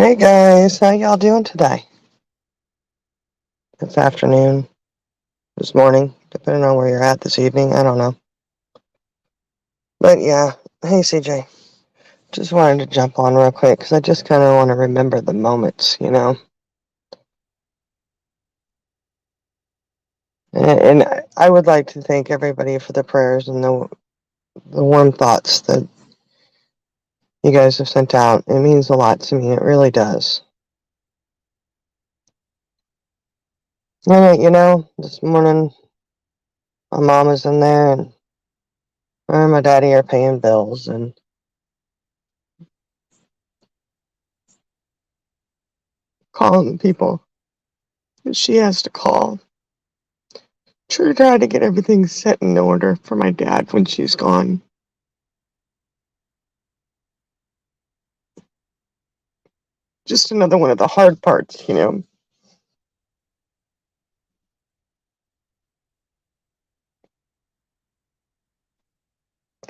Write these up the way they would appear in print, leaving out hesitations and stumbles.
Hey guys, how y'all doing today? This afternoon, this morning, depending on where you're at this evening, I don't know. But yeah, hey CJ, just wanted to jump on real quick because I just kind of want to remember the moments. And I would like to thank everybody for the prayers and the warm thoughts that you guys have sent out. It means a lot to me, it really does. And this morning, my mom was in there and her and my daddy are paying bills and calling people that she has to call. Try to get everything set in order for my dad when she's gone. Just another one of the hard parts. And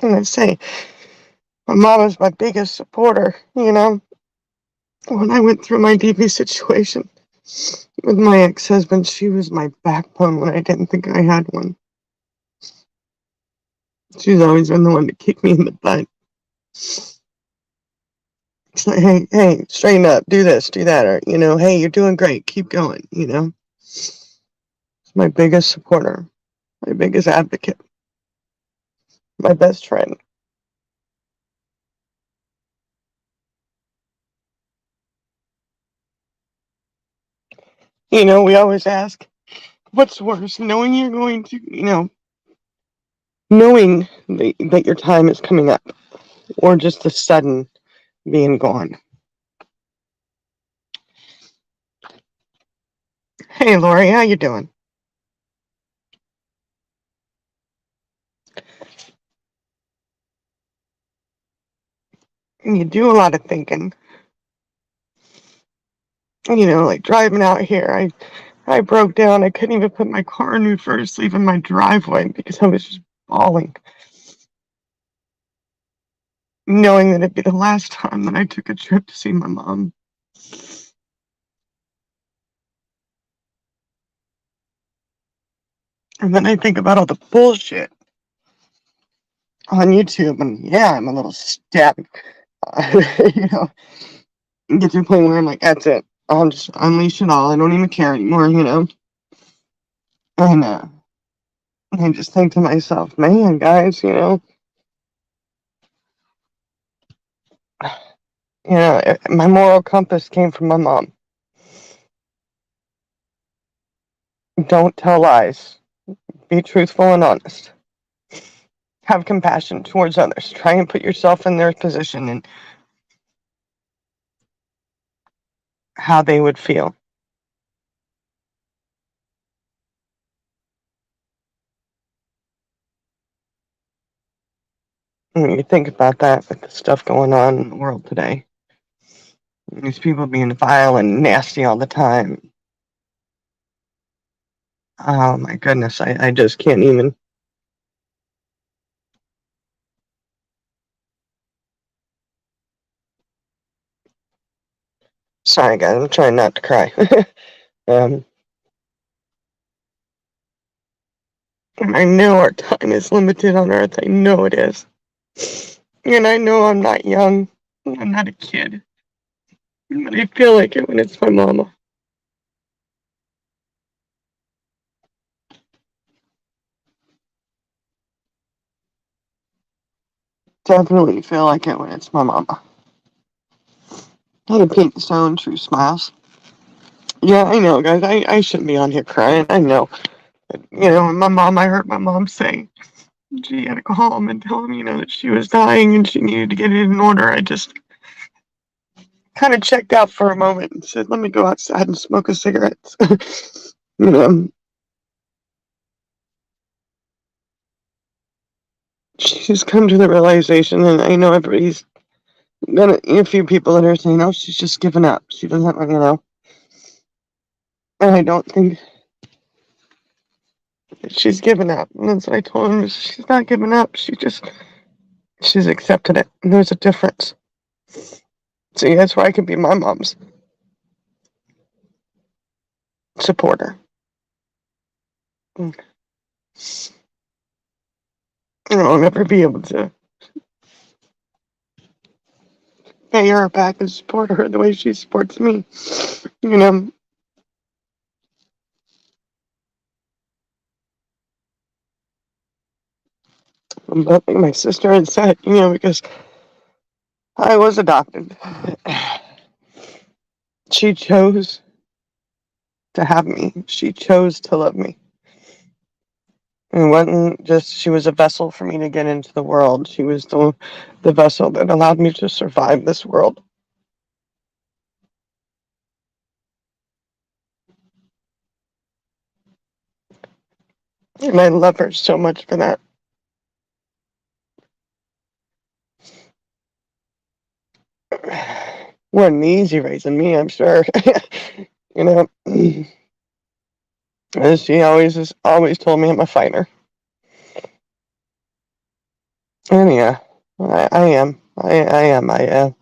I say, my mom is my biggest supporter. When I went through my DV situation with my ex-husband, she was my backbone when I didn't think I had one. She's always been the one to kick me in the butt. It's like, hey, straighten up, do this, do that, or, hey, you're doing great, keep going. It's my biggest supporter, my biggest advocate, my best friend. We always ask, what's worse, knowing you're going to, knowing that your time is coming up, or just the sudden being gone? Hey, Lori, how you doing? And you do a lot of thinking. Like driving out here, I broke down. I couldn't even put my car in reverse, leaving my driveway because I was just bawling, knowing that it'd be the last time that I took a trip to see my mom. And then I think about all the bullshit on YouTube, and yeah, I'm a little step. you know, get to a point where I'm like, that's it. I'll just unleash it all. I don't even care anymore. And I just think to myself, man, guys, my moral compass came from my mom. Don't tell lies. Be truthful and honest. Have compassion towards others. Try and put yourself in their position and how they would feel. When you think about that with the stuff going on in the world today, these people being vile and nasty all the time. Oh my goodness, I just can't even. Sorry, guys, I'm trying not to cry. um, I know our time is limited on Earth. I know it is. And I know I'm not young. I'm not a kid. But I feel like it when it's my mama. Definitely feel like it when it's my mama. Hey, Pink Stone, True Smiles. Yeah, I know, guys. I shouldn't be on here crying. I know. I heard my mom say she had to call him and tell him, that she was dying and she needed to get it in order. I just kind of checked out for a moment and said, let me go outside and smoke a cigarette. you know, she's come to the realization, and I know everybody's gonna, a few people that are saying, oh, she's just given up. She doesn't. And I don't think that she's given up. And that's what I told him. She's not giving up. She's accepted it. And there's a difference. See, that's why I could be my mom's supporter. I'll never be able to pay her back and support her the way she supports me. You know, but like my sister had said, because I was adopted, she chose to have me. She chose to love me. And it wasn't just she was a vessel for me to get into the world. She was the vessel that allowed me to survive this world. And I love her so much for that. Wasn't easy raising me, I'm sure. you know, as she always told me I'm a fighter. And yeah, I am. I am.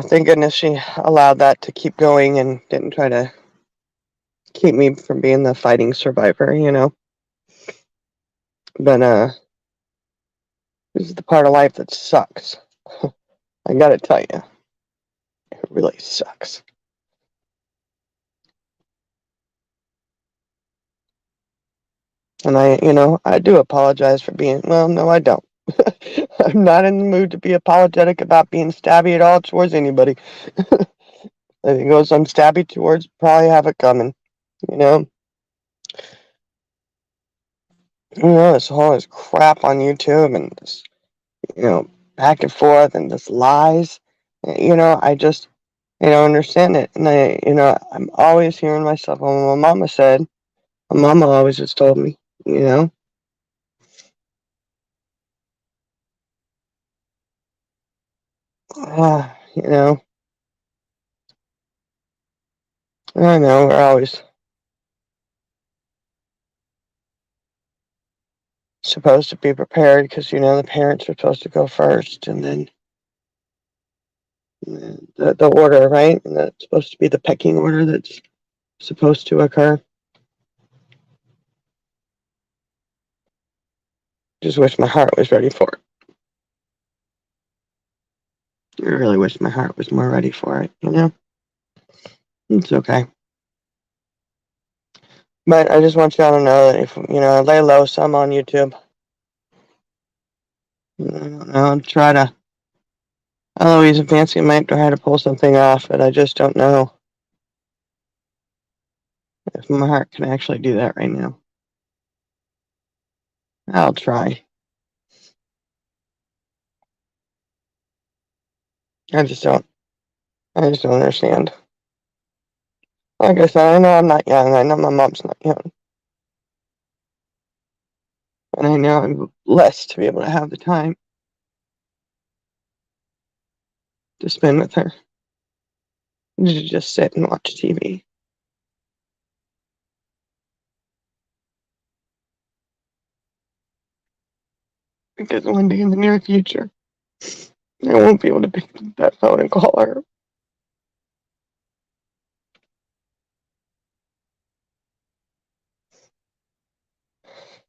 Thank goodness she allowed that to keep going and didn't try to keep me from being the fighting survivor. But this is the part of life that sucks. I gotta tell you, it really sucks. And I do apologize for being, well, no, I don't. I'm not in the mood to be apologetic about being stabby at all towards anybody. If it goes I'm stabby towards, probably have it coming. You know? This all this crap on YouTube and this, back and forth and this lies. I just, understand it. And I'm always hearing myself, well, my mama said, my mama always just told me, you know? You know, I know we're always supposed to be prepared because the parents are supposed to go first, and then the order, right? And that's supposed to be the pecking order that's supposed to occur. Just wish my heart was ready for it. I really wish my heart was more ready for it. It's okay. But I just want y'all to know that if I lay low some on YouTube, I'll try to. Eloise and Fancy might try to pull something off, but I just don't know if my heart can actually do that right now. I'll try. I just don't. I just don't understand. Like I said, I know I'm not young. I know my mom's not young. And I know I'm blessed to be able to have the time to spend with her. To just sit and watch TV. Because one day in the near future, I won't be able to pick up that phone and call her.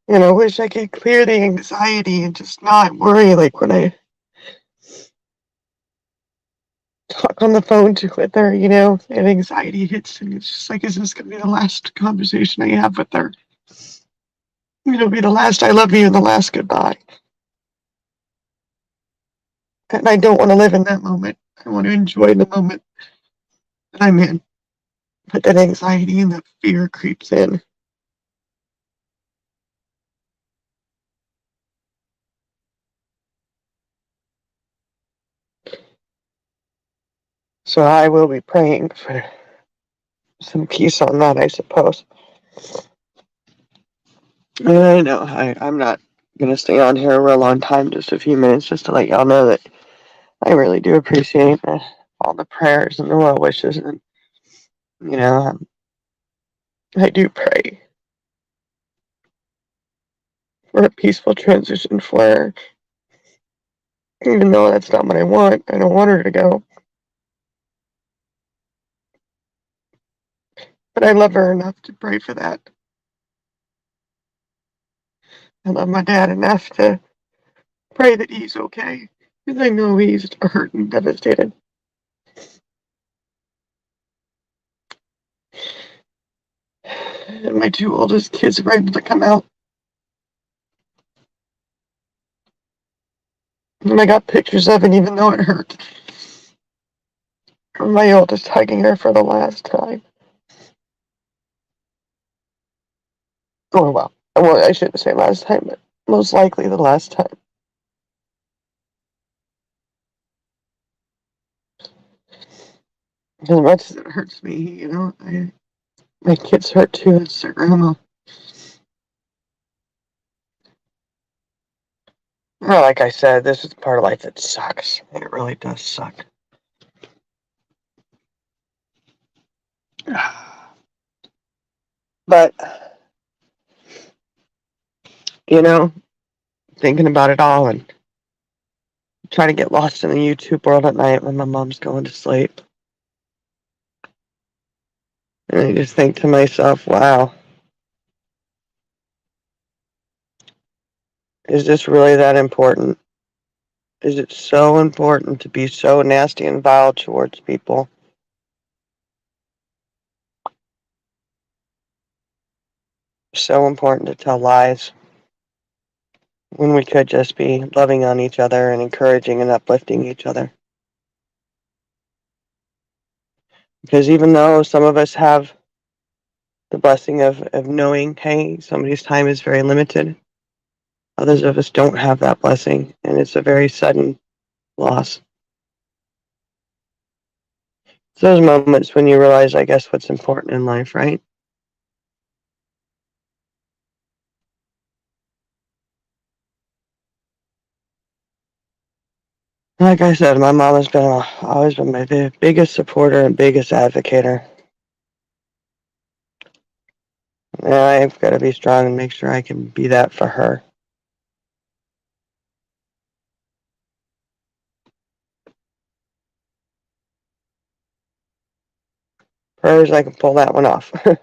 And I wish I could clear the anxiety and just not worry like when I talk on the phone with her, and anxiety hits and it's just like, is this gonna be the last conversation I have with her? It'll be the last I love you and the last goodbye. And I don't want to live in that moment. I want to enjoy the moment that I'm in. But that anxiety and that fear creeps in. So I will be praying for some peace on that, I suppose. And I know I'm not going to stay on here a real long time, just a few minutes, just to let y'all know that I really do appreciate all the prayers and the well wishes. And, I do pray for a peaceful transition for her. Even though that's not what I want. I don't want her to go. But I love her enough to pray for that. I love my dad enough to pray that he's okay. Because I know he's hurt and devastated. And my two oldest kids were able to come out. And I got pictures of it even though it hurt. My oldest hugging her for the last time. Oh, well, I shouldn't say last time, but most likely the last time. As much as it hurts me, my kids hurt too. It's their grandma. Well, like I said, this is part of life that sucks. It really does suck. But, thinking about it all and trying to get lost in the YouTube world at night when my mom's going to sleep. And I just think to myself, wow, is this really that important? Is it so important to be so nasty and vile towards people? So important to tell lies when we could just be loving on each other and encouraging and uplifting each other. Because even though some of us have the blessing of knowing, hey, somebody's time is very limited, others of us don't have that blessing, and it's a very sudden loss. It's those moments when you realize, I guess, what's important in life, right? Like I said, my mom has always been my biggest supporter and biggest advocator. And I've got to be strong and make sure I can be that for her. Prayers I can pull that one off. All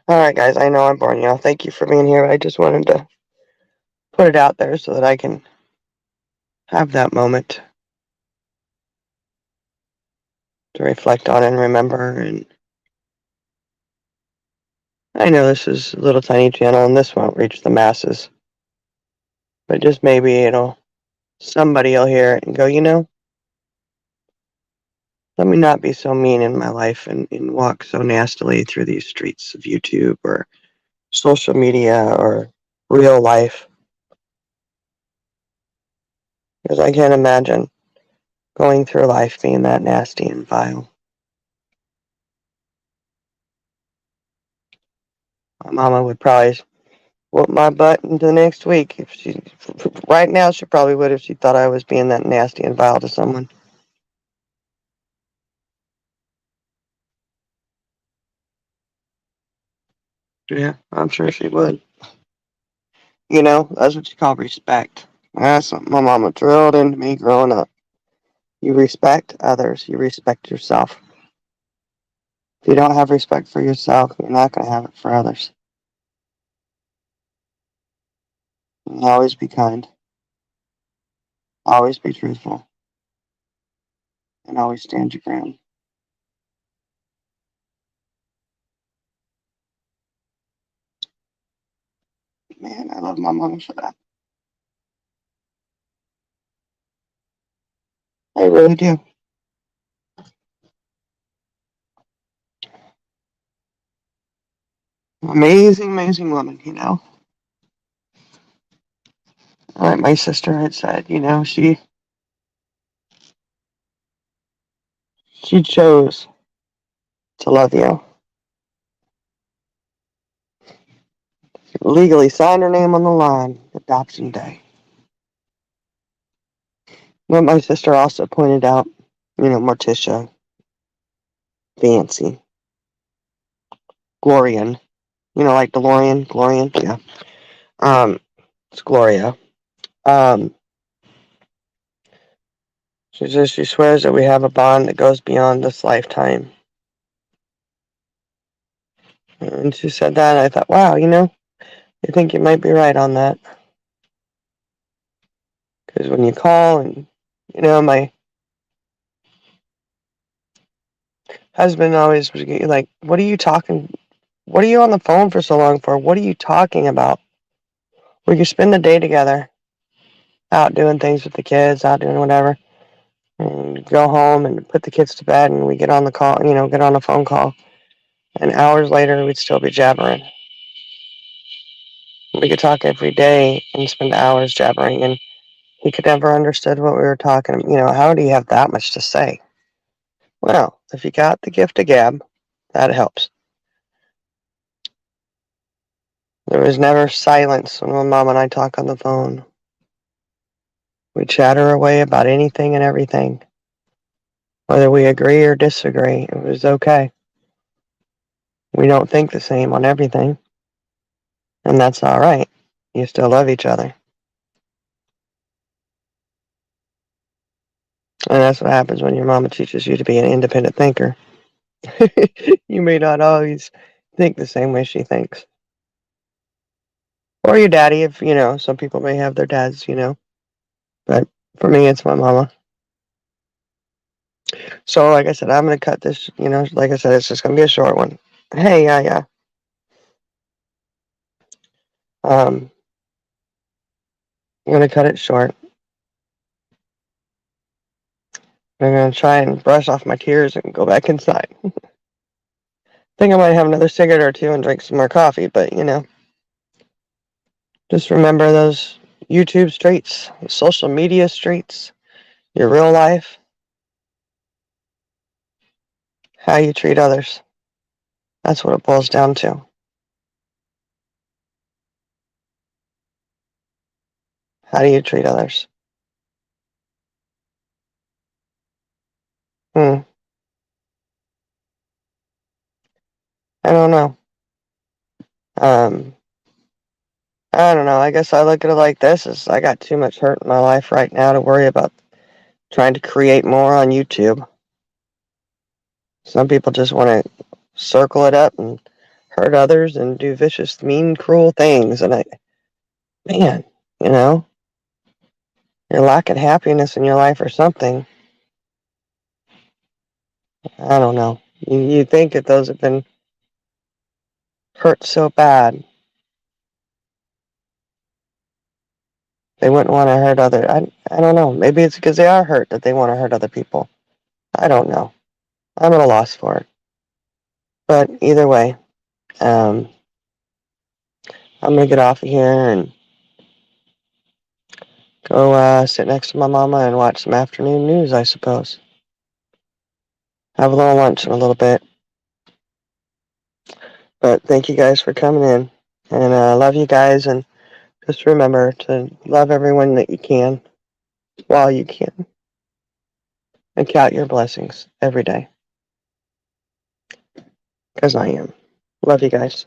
right, guys, I know I'm boring y'all. Thank you for being here. I just wanted to put it out there so that I can have that moment to reflect on and remember. And I know this is a little tiny channel and this won't reach the masses, but just maybe somebody will hear it and go, let me not be so mean in my life and walk so nastily through these streets of YouTube or social media or real life. Because I can't imagine going through life being that nasty and vile. My mama would probably whoop my butt into the next week if she. Right now, she probably would if she thought I was being that nasty and vile to someone. Yeah, I'm sure she would. That's what you call respect. That's what my mama drilled into me growing up. You respect others, you respect yourself. If you don't have respect for yourself, you're not going to have it for others. And always be kind, always be truthful, and always stand your ground. Man, I love my mama for that. I really do. Amazing, amazing woman. Like my sister had said, she chose to love you. Legally signed her name on the line, adoption day. But my sister also pointed out, Morticia, Fancy, Glorian, like DeLorean, Glorian, yeah. It's Gloria. Um, she swears that we have a bond that goes beyond this lifetime. And she said that, and I thought, wow, I think you might be right on that. Because when you call and, my husband always was like, what are you talking? What are you on the phone for so long for? What are you talking about? We could spend the day together, out doing things with the kids, out doing whatever, and go home and put the kids to bed, and we get on the call, get on a phone call, and hours later we'd still be jabbering. We could talk every day and spend hours jabbering, and he could never understood what we were talking. How do you have that much to say? Well, if you got the gift of gab, that helps. There was never silence when my mom and I talk on the phone. We chatter away about anything and everything. Whether we agree or disagree, it was okay. We don't think the same on everything, and that's all right. You still love each other. And that's what happens when your mama teaches you to be an independent thinker. You may not always think the same way she thinks. Or your daddy, if, some people may have their dads. But for me, it's my mama. So, like I said, I'm going to cut this, like I said, it's just going to be a short one. Hey, yeah. I'm going to cut it short. I'm going to try and brush off my tears and go back inside. Think I might have another cigarette or two and drink some more coffee, but, just remember those YouTube streets, social media streets, your real life, how you treat others. That's what it boils down to. How do you treat others? I don't know. Um, I don't know. I guess I look at it like this: is I got too much hurt in my life right now to worry about trying to create more on YouTube. Some people just want to circle it up and hurt others and do vicious, mean, cruel things. And man, you're lacking happiness in your life or something. I don't know. You think that those have been hurt so bad, they wouldn't want to hurt other. I don't know. Maybe it's because they are hurt that they want to hurt other people. I don't know. I'm at a loss for it. But either way, I'm gonna get off of here and go sit next to my mama and watch some afternoon news, I suppose. Have a little lunch in a little bit. But thank you guys for coming in. And I love you guys. And just remember to love everyone that you can while you can. And count your blessings every day. Because I am. Love you guys.